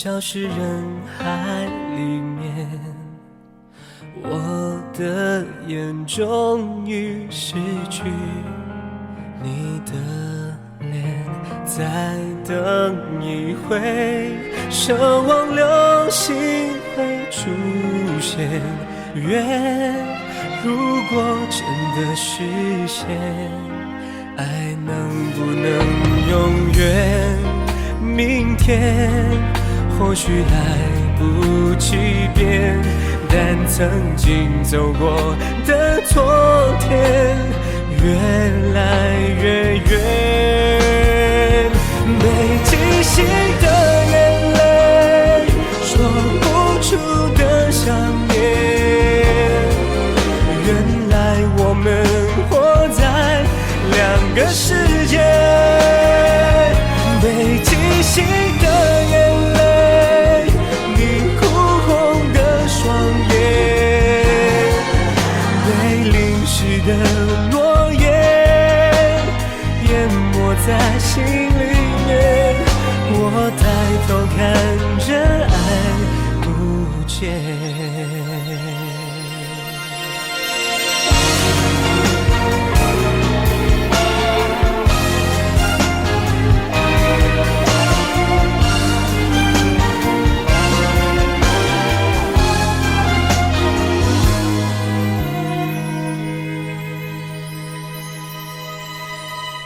消失人海里面，我的眼终于失去你的脸，再等一回，奢望流星会出现。愿如果真的实现，爱能不能永远？明天或许来不及变，但曾经走过的昨天越来越远。没惊喜的眼泪，说不出的想念，原来我们活在两个世界。没惊喜的眼泪，你哭红的双眼，被淋湿的诺言淹没在心里面。我抬头看着爱不见。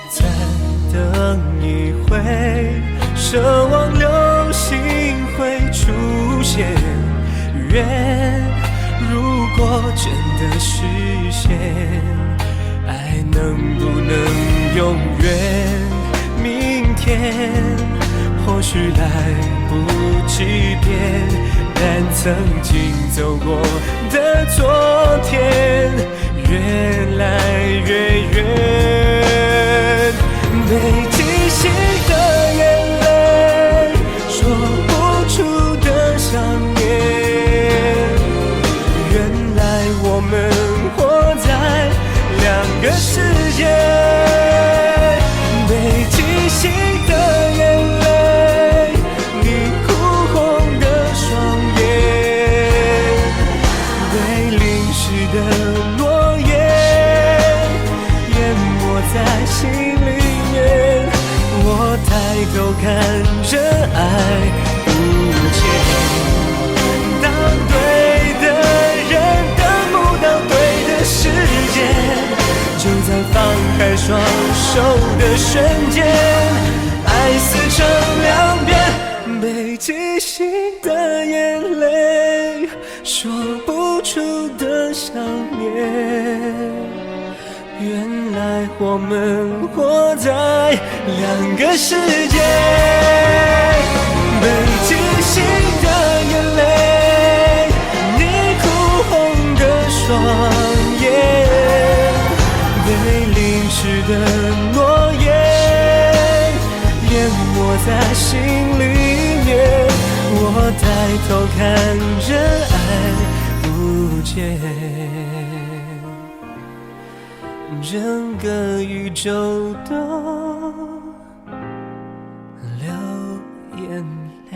再等一回，奢望流星会出现。愿如果真的实现，爱能不能永远？明天或许来不及变，但曾经走过的昨天越来越远。没惊喜的眼泪，说不出的想念，原来我们活在两个世界。没惊喜的眼泪，你哭红的双眼，被淋湿的诺言淹没在心里。我抬头看着爱不见，当对的人等不到对的时间，就在放开双手的瞬间，爱撕成两边。没惊喜的眼泪，说不出的想念，原来我们活在两个世界。没惊喜的眼泪，你哭红的双眼，被淋湿的诺言淹没在心里面。我抬头看着爱不见，整个宇宙都流眼泪。